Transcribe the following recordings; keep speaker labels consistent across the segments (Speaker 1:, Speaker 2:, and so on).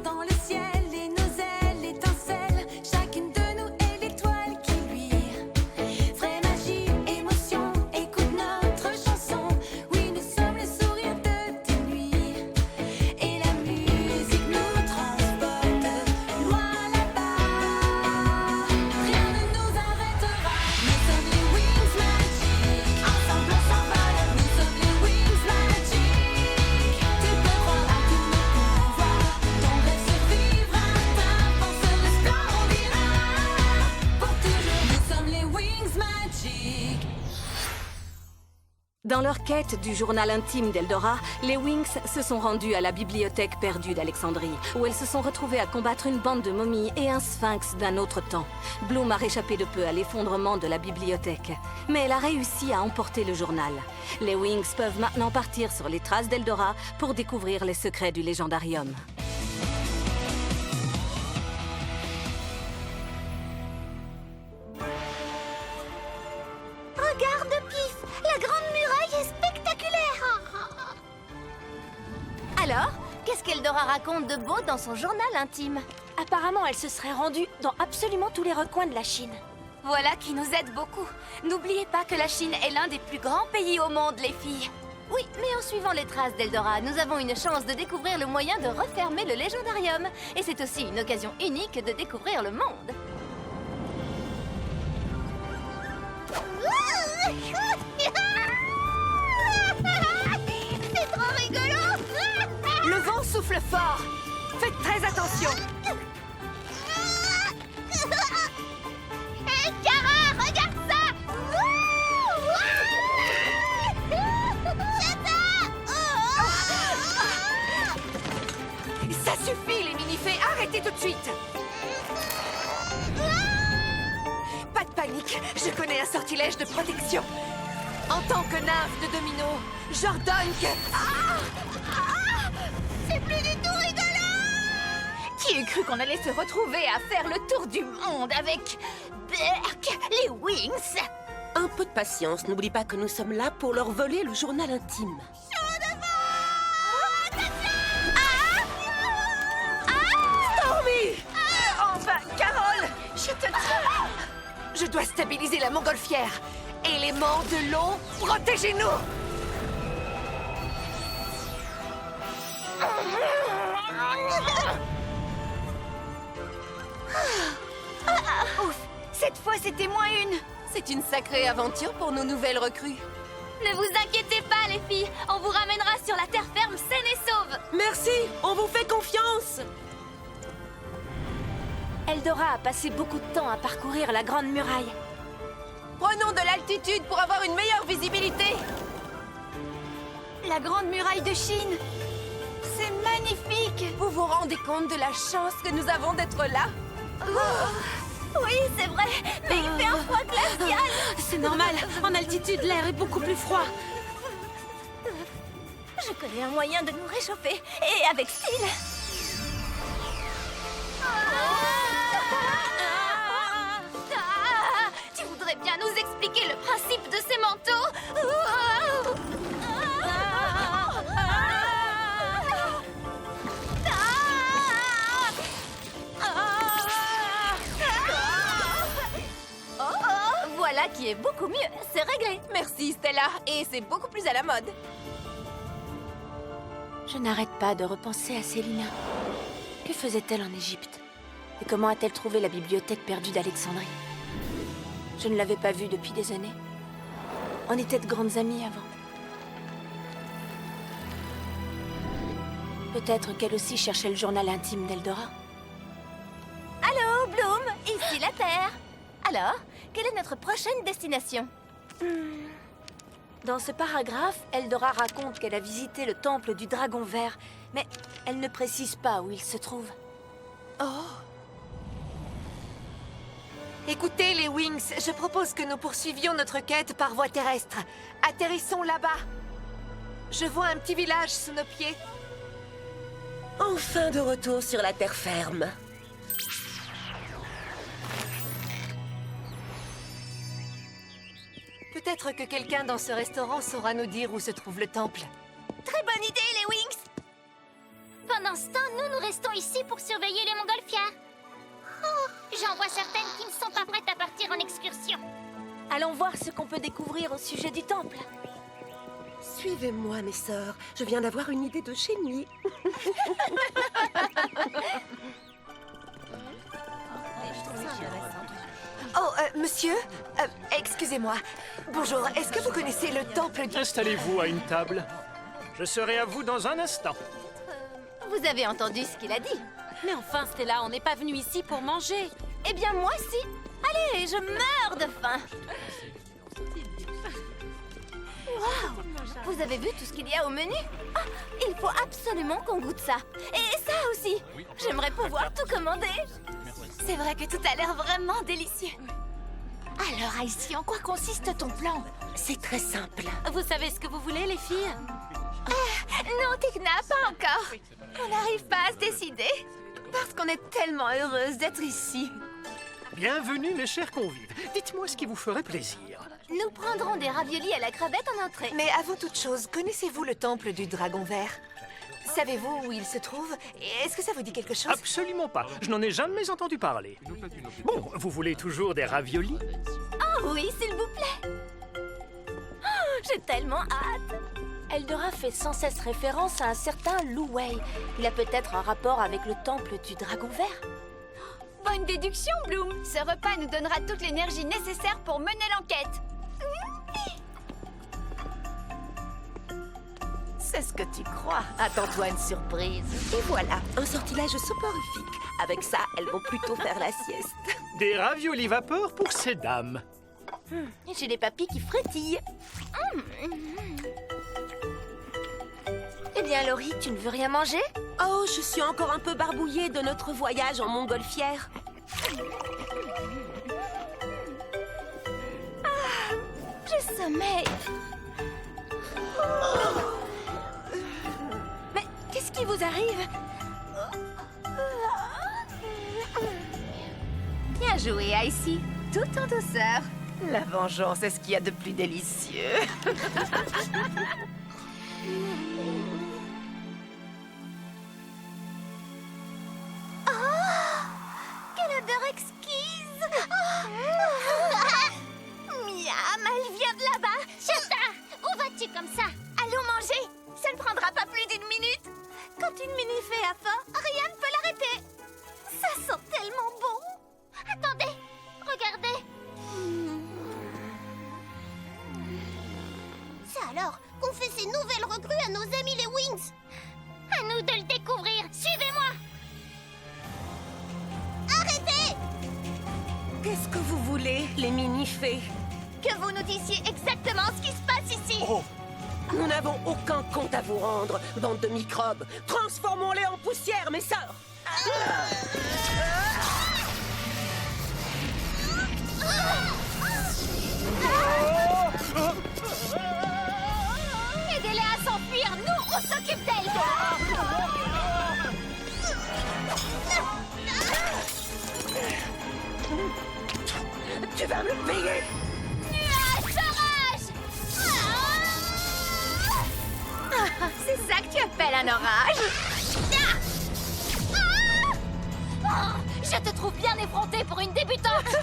Speaker 1: dans le ciel et nos ailes étincellent. Chacune de nous est l'étoile qui luit. Vraie magie, émotion, écoute notre chanson. Oui, nous sommes le sourire de tes nuits. Et la musique nous transporte loin là-bas. Rien ne nous arrêtera. Nous sommes les Wings Magic. Ensemble on s'envole. Nous sommes les Wings Magic. Tu peux croire à tous nos pouvoirs. Ton rêve survivra. Ta force resplendira. Pour toujours, nous sommes les Wings Magic.
Speaker 2: Dans leur quête du journal intime d'Eldora, les Wings se sont rendus à la bibliothèque perdue d'Alexandrie, où elles se sont retrouvées à combattre une bande de momies et un sphinx d'un autre temps. Bloom a réchappé de peu à l'effondrement de la bibliothèque, mais elle a réussi à emporter le journal. Les Wings peuvent maintenant partir sur les traces d'Eldora pour découvrir les secrets du légendarium.
Speaker 3: Regarde, Pif, la grande muraille est spectaculaire. Alors, qu'est-ce qu'Eldora raconte de beau dans son journal intime?
Speaker 4: Apparemment, elle se serait rendue dans absolument tous les recoins de la Chine.
Speaker 3: Voilà qui nous aide beaucoup. N'oubliez pas que la Chine est l'un des plus grands pays au monde, les filles. Oui, mais en suivant les traces d'Eldora, nous avons une chance de découvrir le moyen de refermer le légendarium. Et c'est aussi une occasion unique de découvrir le monde. C'est trop rigolo.
Speaker 4: Le vent souffle fort. Faites très attention.
Speaker 3: Hé, Kara, regarde ça.
Speaker 4: Ça suffit, les mini-fées. Arrêtez tout de suite. Pas de panique. Je connais un sortilège de protection. En tant que nymphe de Domino, j'ordonne que...
Speaker 3: C'est plus du tout rigolo.
Speaker 4: Qui eût cru qu'on allait se retrouver à faire le tour du monde avec...
Speaker 3: Berk, les Wings.
Speaker 5: Un peu de patience, n'oublie pas que nous sommes là pour leur voler le journal intime.
Speaker 4: Stormy! Enfin, Carole! Je te tiens! Je dois stabiliser la montgolfière. Élément de l'eau, protégez-nous!
Speaker 3: Ouf, cette fois c'était moins une.
Speaker 5: C'est une sacrée aventure pour nos nouvelles recrues.
Speaker 3: Ne vous inquiétez pas, les filles. On vous ramènera sur la terre ferme saine et sauve.
Speaker 5: Merci, on vous fait confiance.
Speaker 4: Eldora a passé beaucoup de temps à parcourir la Grande Muraille.
Speaker 5: Prenons de l'altitude pour avoir une meilleure visibilité.
Speaker 3: La grande muraille de Chine. C'est magnifique.
Speaker 5: Vous vous rendez compte de la chance que nous avons d'être là?
Speaker 3: Oui, c'est vrai. Mais il fait un froid glacial.
Speaker 2: C'est normal, en altitude l'air est beaucoup plus froid.
Speaker 3: Je connais un moyen de nous réchauffer. Et avec style. Tu voudrais bien nous expliquer le principe de ces manteaux? Voilà qui est beaucoup mieux. C'est réglé.
Speaker 5: Merci Stella, et c'est beaucoup plus à la mode.
Speaker 4: Je n'arrête pas de repenser à Célina. Que faisait-elle en Égypte? Et comment a-t-elle trouvé la bibliothèque perdue d'Alexandrie? Je ne l'avais pas vue depuis des années. On était de grandes amies avant. Peut-être qu'elle aussi cherchait le journal intime d'Eldora.
Speaker 3: Allô, Bloom, ici la Terre. Alors, quelle est notre prochaine destination?
Speaker 4: Dans ce paragraphe, Eldora raconte qu'elle a visité le temple du Dragon Vert, mais elle ne précise pas où il se trouve.
Speaker 5: Oh,
Speaker 4: Écoutez, les Wings, je propose que nous poursuivions notre quête par voie terrestre. Atterrissons là-bas. Je vois un petit village sous nos pieds.
Speaker 5: enfin de retour sur la terre ferme.
Speaker 4: Peut-être que quelqu'un dans ce restaurant saura nous dire où se trouve le temple.
Speaker 3: Très bonne idée, les Wings. Pendant
Speaker 6: l'instant, nous restons ici pour surveiller les montgolfières. Oh, j'en vois certaines qui ne sont pas prêtes à partir en excursion.
Speaker 4: Allons voir ce qu'on peut découvrir au sujet du temple.
Speaker 5: Suivez-moi, mes sœurs. Je viens d'avoir une idée de génie.
Speaker 7: Oh, monsieur, excusez-moi. Bonjour, est-ce que vous connaissez le temple du...
Speaker 8: Installez-vous à une table. Je serai à vous dans un instant.
Speaker 3: Vous avez entendu ce qu'il a dit?
Speaker 2: Mais enfin, Stella, on n'est pas venu ici pour manger.
Speaker 3: Eh bien, moi, si. Allez, je meurs de faim. Waouh! Vous avez vu tout ce qu'il y a au menu? Ah, il faut absolument qu'on goûte ça. Et ça aussi. J'aimerais pouvoir tout commander. C'est vrai que tout a l'air vraiment délicieux.
Speaker 6: Alors, Icy, en quoi consiste ton plan?
Speaker 5: C'est très simple.
Speaker 2: Vous savez ce que vous voulez, les filles?
Speaker 3: Non, Tekna, pas encore. On n'arrive pas à se décider. Parce qu'on est tellement heureuse d'être ici.
Speaker 8: Bienvenue, mes chers convives. Dites-moi ce qui vous ferait plaisir.
Speaker 3: Nous prendrons des raviolis à la crevette en entrée.
Speaker 7: Mais avant toute chose, connaissez-vous le temple du dragon vert? Savez-vous où il se trouve? Est-ce que ça vous dit quelque chose?
Speaker 8: Absolument pas. Je n'en ai jamais entendu parler. Bon, vous voulez toujours des raviolis?
Speaker 3: Oh oui, s'il vous plaît. Oh, j'ai tellement hâte.
Speaker 4: Eldora fait sans cesse référence à un certain Lu Wei. Il a peut-être un rapport avec le temple du dragon vert.
Speaker 3: Bonne déduction, Bloom. Ce repas nous donnera toute l'énergie nécessaire pour mener l'enquête.
Speaker 7: C'est ce que tu crois. Attends-toi une surprise.
Speaker 5: Et voilà, un sortilège soporifique. Avec ça, elles vont plutôt faire la sieste.
Speaker 8: Des raviolis vapeur pour ces dames.
Speaker 4: J'ai les papilles qui frétillent. Eh bien, Laurie, tu ne veux rien manger?
Speaker 5: Oh, je suis encore un peu barbouillée de notre voyage en montgolfière.
Speaker 3: Je sommeille.
Speaker 4: Mais qu'est-ce qui vous arrive?
Speaker 3: Bien joué, Icy. Tout en douceur.
Speaker 7: La vengeance est ce qu'il y a de plus délicieux.
Speaker 6: Quelle odeur exquise! Miam, elle vient de là-bas! Chata, où vas-tu comme ça? Allons manger! Ça ne prendra pas plus d'une minute! Quand une mini-fée a faim, rien ne peut l'arrêter! Ça sent tellement bon! Attendez, regardez! C'est alors qu'on fait ces nouvelles recrues à nos amis les Wings! À nous de le découvrir! Suivez-moi! Arrêtez!
Speaker 5: Qu'est-ce que vous voulez, les mini-fées?
Speaker 6: Que vous nous disiez exactement ce qui se passe ici!
Speaker 8: Oh,
Speaker 5: Nous n'avons aucun compte à vous rendre, bande de microbes. Transformons-les en poussière, mes sœurs.
Speaker 6: Aidez-les à s'enfuir! Nous, on s'occupe d'elles!
Speaker 5: Tu vas me le payer.
Speaker 6: Nuage d'orage!
Speaker 3: C'est ça que tu appelles un orage?
Speaker 6: Oh, je te trouve bien effrontée pour une débutante!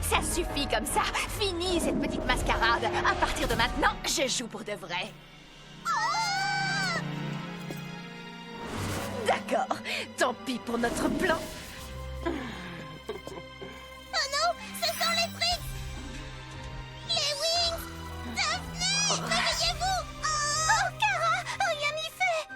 Speaker 3: Ça suffit comme ça. Fini cette petite mascarade. À partir de maintenant, je joue pour de vrai.
Speaker 7: D'accord, tant pis pour notre plan.
Speaker 6: Oh non, ce sont les Trix! Les Wings! Daphné, réveillez-vous! Oh, Kara, rien n'y fait!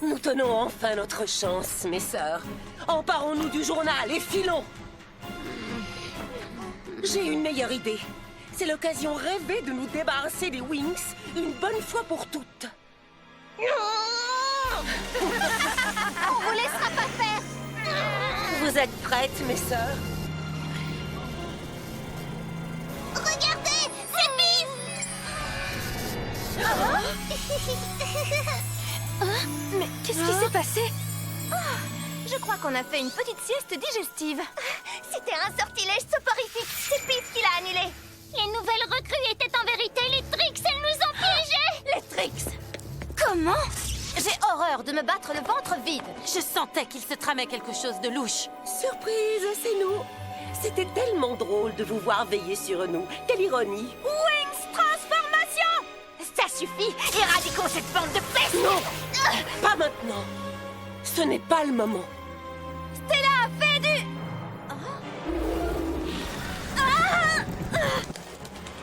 Speaker 5: Nous tenons enfin notre chance, mes sœurs. Emparons-nous du journal et filons. J'ai une meilleure idée. C'est l'occasion rêvée de nous débarrasser des Wings une bonne fois pour toutes.
Speaker 6: On vous laissera pas faire!
Speaker 5: Vous êtes prêtes, mes sœurs?
Speaker 6: Regardez, c'est Biff!
Speaker 4: Mais qu'est-ce qui s'est passé?
Speaker 3: Je crois qu'on a fait une petite sieste digestive.
Speaker 6: C'était un sortilège soporifique. C'est Pif qui l'a annulé. Les nouvelles recrues étaient en vérité les Trix. Elles nous ont piégés.
Speaker 3: Les Trix! Comment? J'ai horreur de me battre le ventre vide.
Speaker 4: Je sentais qu'il se tramait quelque chose de louche.
Speaker 5: Surprise, c'est nous. C'était tellement drôle de vous voir veiller sur nous. Quelle ironie.
Speaker 6: Wings transformation.
Speaker 3: Ça suffit! Éradiquons cette bande de pestes!
Speaker 5: Non, pas maintenant. Ce n'est pas le moment.
Speaker 3: Stella, fais du...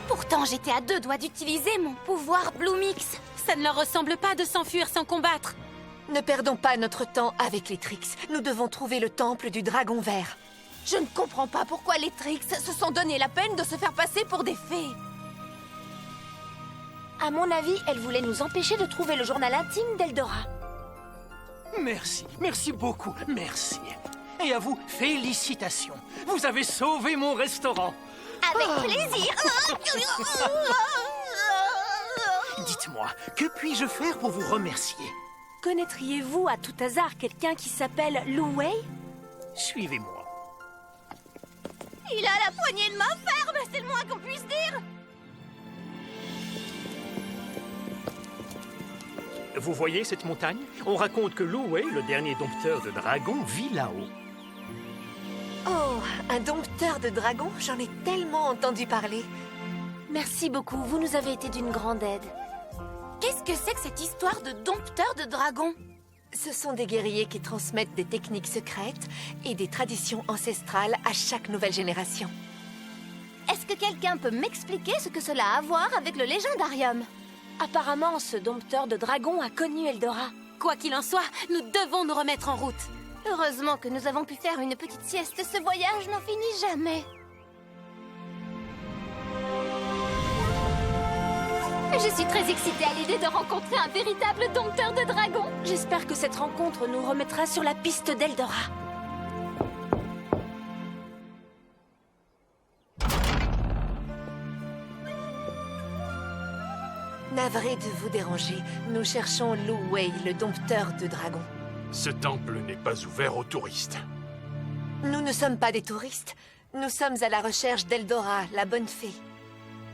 Speaker 3: Pourtant, j'étais à 2 doigts d'utiliser mon pouvoir Blue Mix.
Speaker 4: Ça ne leur ressemble pas de s'enfuir sans combattre.
Speaker 7: Ne perdons pas notre temps avec les Trix. Nous devons trouver le temple du dragon vert.
Speaker 3: Je ne comprends pas pourquoi les Trix se sont donné la peine de se faire passer pour des fées.
Speaker 4: À mon avis, elle voulait nous empêcher de trouver le journal intime d'Eldora.
Speaker 8: Merci, merci beaucoup, merci. Et à vous, félicitations. Vous avez sauvé mon restaurant.
Speaker 6: Avec plaisir.
Speaker 8: Dites-moi, que puis-je faire pour vous remercier?
Speaker 4: Connaîtriez-vous à tout hasard quelqu'un qui s'appelle Lu Wei?
Speaker 8: Suivez-moi.
Speaker 6: Il a la poignée de main ferme. C'est le moins qu'on puisse dire.
Speaker 8: Vous voyez cette montagne? On raconte que Lu Wei, le dernier dompteur de dragons, vit là-haut.
Speaker 7: Oh, un dompteur de dragons? J'en ai tellement entendu parler.
Speaker 4: Merci beaucoup, vous nous avez été d'une grande aide.
Speaker 3: Qu'est-ce que c'est que cette histoire de dompteur de dragons?
Speaker 7: Ce sont des guerriers qui transmettent des techniques secrètes et des traditions ancestrales à chaque nouvelle génération.
Speaker 3: Est-ce que quelqu'un peut m'expliquer ce que cela a à voir avec le légendarium?
Speaker 4: Apparemment, ce dompteur de dragons a connu Eldora. Quoi qu'il en soit, nous devons nous remettre en route.
Speaker 3: Heureusement que nous avons pu faire une petite sieste. Ce voyage n'en finit jamais. Je suis très excitée à l'idée de rencontrer un véritable dompteur de dragons.
Speaker 4: J'espère que cette rencontre nous remettra sur la piste d'Eldora.
Speaker 7: Navré de vous déranger, nous cherchons Lu Wei, le dompteur de dragons.
Speaker 9: Ce temple n'est pas ouvert aux touristes.
Speaker 7: Nous ne sommes pas des touristes. Nous sommes à la recherche d'Eldora, la bonne fée.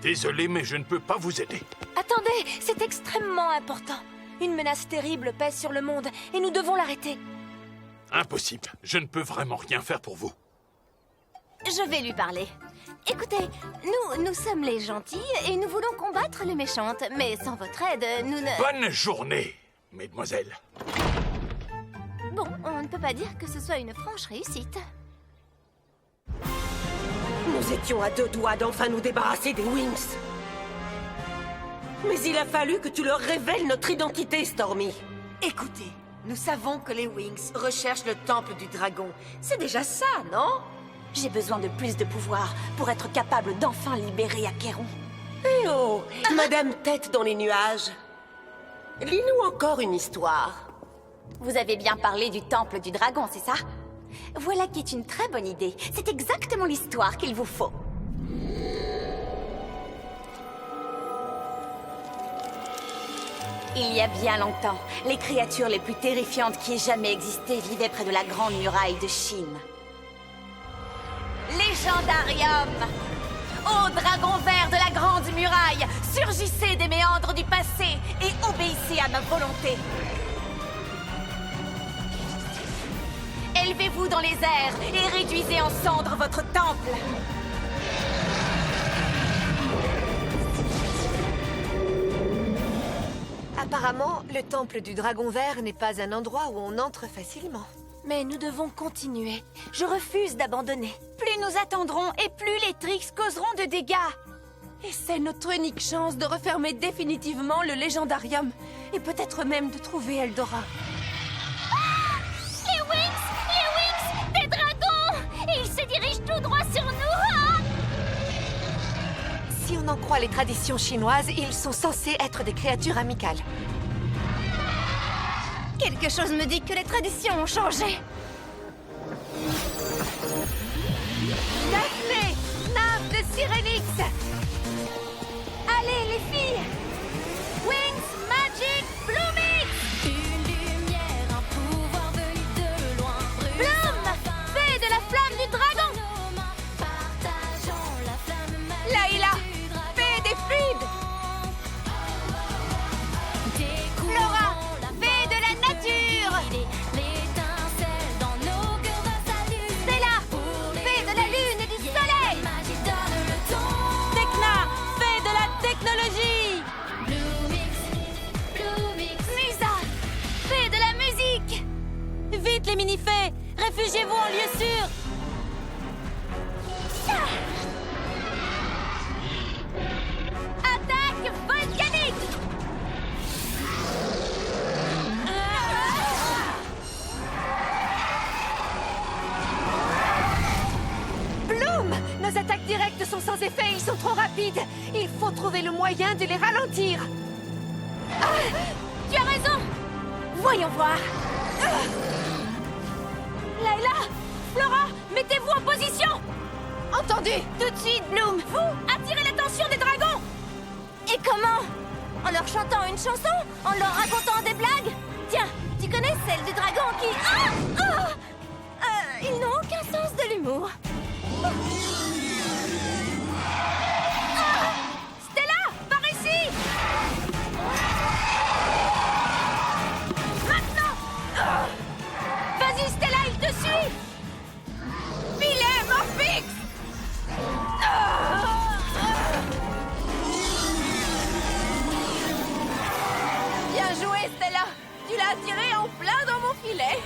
Speaker 9: Désolé, mais je ne peux pas vous aider.
Speaker 4: Attendez, c'est extrêmement important. Une menace terrible pèse sur le monde et nous devons l'arrêter.
Speaker 9: Impossible. Je ne peux vraiment rien faire pour vous.
Speaker 3: Je vais lui parler. Écoutez, nous sommes les gentils et nous voulons combattre les méchantes. Mais sans votre aide, nous ne...
Speaker 9: Bonne journée, mesdemoiselles.
Speaker 3: Bon, on ne peut pas dire que ce soit une franche réussite.
Speaker 5: Nous étions à 2 doigts d'enfin nous débarrasser des Wings. Mais il a fallu que tu leur révèles notre identité, Stormy.
Speaker 10: Écoutez, nous savons que les Wings recherchent le temple du dragon. C'est déjà ça, non?
Speaker 4: J'ai besoin de plus de pouvoir pour être capable d'enfin libérer Acheron.
Speaker 5: Eh oh, Madame Tête dans les nuages. Lis-nous encore une histoire.
Speaker 3: Vous avez bien parlé du temple du dragon, c'est ça? Voilà qui est une très bonne idée. C'est exactement l'histoire qu'il vous faut. Il y a bien longtemps, les créatures les plus terrifiantes qui aient jamais existé vivaient près de la grande muraille de Chine. Légendarium! Ô dragon vert de la grande muraille, surgissez des méandres du passé et obéissez à ma volonté. Élevez-vous dans les airs et réduisez en cendres votre temple.
Speaker 7: Apparemment, le temple du dragon vert n'est pas un endroit où on entre facilement.
Speaker 4: Mais nous devons continuer. Je refuse d'abandonner.
Speaker 3: Plus nous attendrons et plus les Trix causeront de dégâts. Et c'est notre unique chance de refermer définitivement le légendarium. Et peut-être même de trouver Eldora.
Speaker 6: Les Wings, des dragons. Et ils se dirigent tout droit sur nous. Ah!
Speaker 7: Si on en croit les traditions chinoises, ils sont censés être des créatures amicales.
Speaker 3: Quelque chose me dit que les traditions ont changé. Daphné, nymphe de Sirenix. Allez, les filles. Oui.
Speaker 7: Bloom! Nos attaques directes sont sans effet, ils sont trop rapides. Il faut trouver le moyen de les ralentir.
Speaker 3: Tu as raison.
Speaker 7: Voyons voir.
Speaker 3: Layla, Flora, mettez-vous en position.
Speaker 7: Entendu.
Speaker 3: Tout de suite, Bloom. Vous, attirez l'attention des dragons. Et comment? En leur chantant une chanson? En leur racontant des blagues? Tiens, tu connais celle du dragon qui... ils n'ont aucun sens de l'humour. Stella, par ici! Maintenant! Vas-y, Stella, il te suit! Filet, Morphix! Bien joué, Stella! Tu l'as attiré en plein dans mon filet!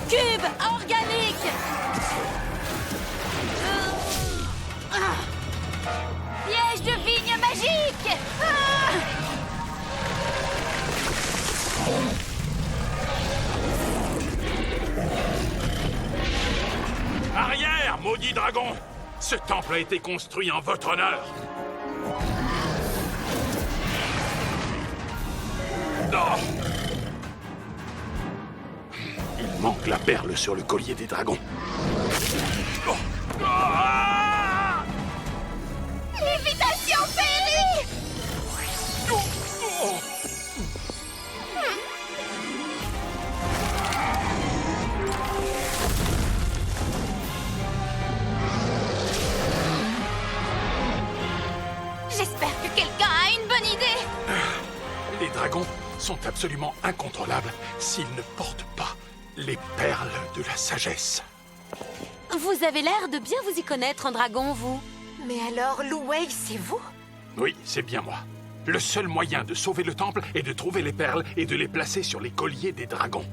Speaker 3: Cube organique! Piège de vigne magique!
Speaker 9: Arrière, maudit dragon! Ce temple a été construit en votre honneur. Non! Il manque la perle sur le collier des dragons. Oh. Ah!
Speaker 3: Lévitation féerie! J'espère que quelqu'un a une bonne idée!
Speaker 9: Les dragons sont absolument incontrôlables s'ils ne portent pas les perles de la sagesse.
Speaker 2: Vous avez l'air de bien vous y connaître en dragon, vous.
Speaker 7: Mais alors, Lu Wei, c'est vous?
Speaker 9: Oui, c'est bien moi. Le seul moyen de sauver le temple est de trouver les perles et de les placer sur les colliers des dragons.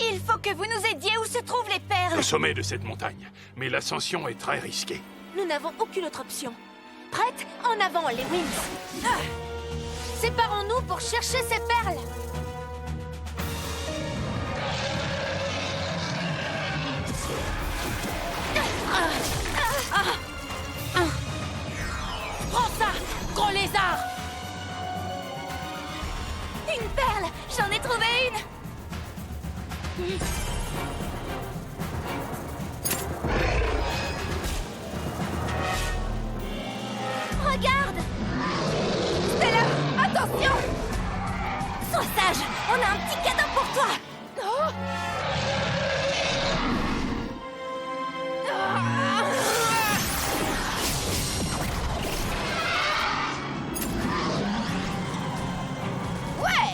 Speaker 3: Il faut que vous nous aidiez où se trouvent les perles!
Speaker 9: Au sommet de cette montagne. Mais l'ascension est très risquée.
Speaker 2: Nous n'avons aucune autre option.
Speaker 3: Prête? En avant, les Wings! Séparons-nous pour chercher ces perles!
Speaker 7: Prends ça, gros lézard!
Speaker 3: Une perle! J'en ai trouvé une! Regarde! Stella, attention! Sois sage, on a un petit cadeau pour toi! Oh! Ouais!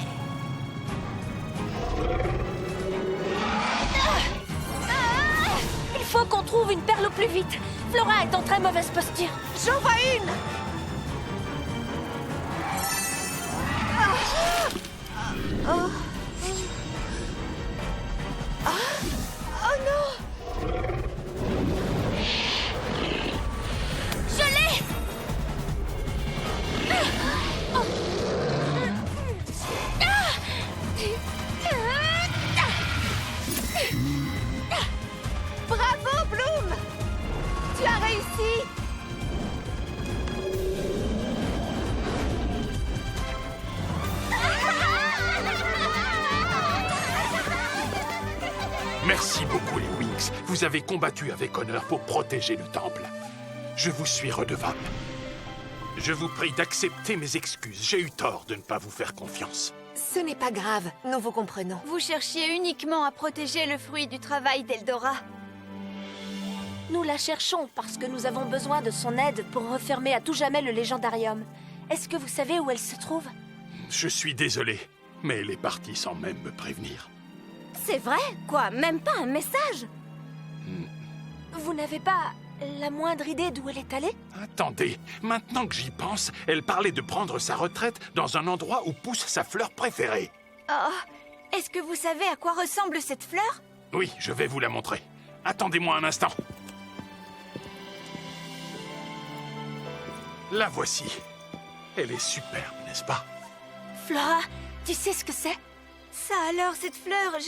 Speaker 2: Il faut qu'on trouve une perle au plus vite. Flora est en très mauvaise posture.
Speaker 7: J'en vois une! Oh non!
Speaker 3: Je l'ai!
Speaker 7: Bravo, Bloom! Tu as réussi!
Speaker 9: Merci beaucoup, les Wings. Vous avez combattu avec honneur pour protéger le temple. Je vous suis redevable. Je vous prie d'accepter mes excuses. J'ai eu tort de ne pas vous faire confiance.
Speaker 7: Ce n'est pas grave, nous vous comprenons.
Speaker 3: Vous cherchiez uniquement à protéger le fruit du travail d'Eldora.
Speaker 4: Nous la cherchons parce que nous avons besoin de son aide pour refermer à tout jamais le légendarium. Est-ce que vous savez où elle se trouve?
Speaker 9: Je suis désolé, mais elle est partie sans même me prévenir.
Speaker 4: C'est vrai? Quoi? Même pas un message? Vous n'avez pas la moindre idée d'où elle est allée?
Speaker 9: Attendez, maintenant que j'y pense, elle parlait de prendre sa retraite dans un endroit où pousse sa fleur préférée.
Speaker 3: Oh, est-ce que vous savez à quoi ressemble cette fleur?
Speaker 9: Oui, je vais vous la montrer. Attendez-moi un instant. La voici. Elle est superbe, n'est-ce pas?
Speaker 4: Flora, tu sais ce que c'est?
Speaker 6: Ça alors, cette fleur,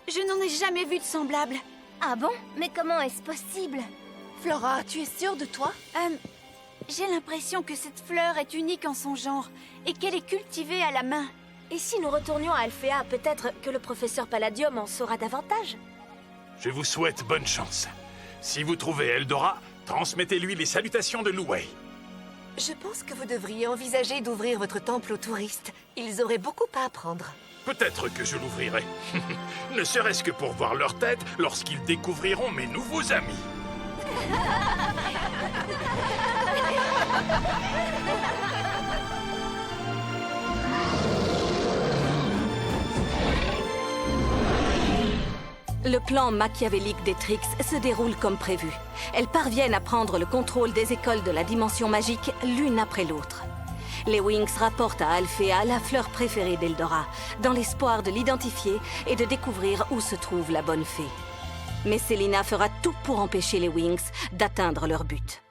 Speaker 6: je n'en ai jamais vu de semblable.
Speaker 3: Ah bon? Mais comment est-ce possible?
Speaker 7: Flora, tu es sûre de toi?
Speaker 6: J'ai l'impression que cette fleur est unique en son genre et qu'elle est cultivée à la main.
Speaker 4: Et si nous retournions à Alphéa, peut-être que le professeur Palladium en saura davantage?
Speaker 9: Je vous souhaite bonne chance. Si vous trouvez Eldora, transmettez-lui les salutations de Louei.
Speaker 7: Je pense que vous devriez envisager d'ouvrir votre temple aux touristes. Ils auraient beaucoup à apprendre.
Speaker 9: Peut-être que je l'ouvrirai. Ne serait-ce que pour voir leur tête lorsqu'ils découvriront mes nouveaux amis.
Speaker 2: Le plan machiavélique des Trix se déroule comme prévu. Elles parviennent à prendre le contrôle des écoles de la dimension magique l'une après l'autre. Les Winx rapportent à Alphéa la fleur préférée d'Eldora, dans l'espoir de l'identifier et de découvrir où se trouve la bonne fée. Mais Selina fera tout pour empêcher les Winx d'atteindre leur but.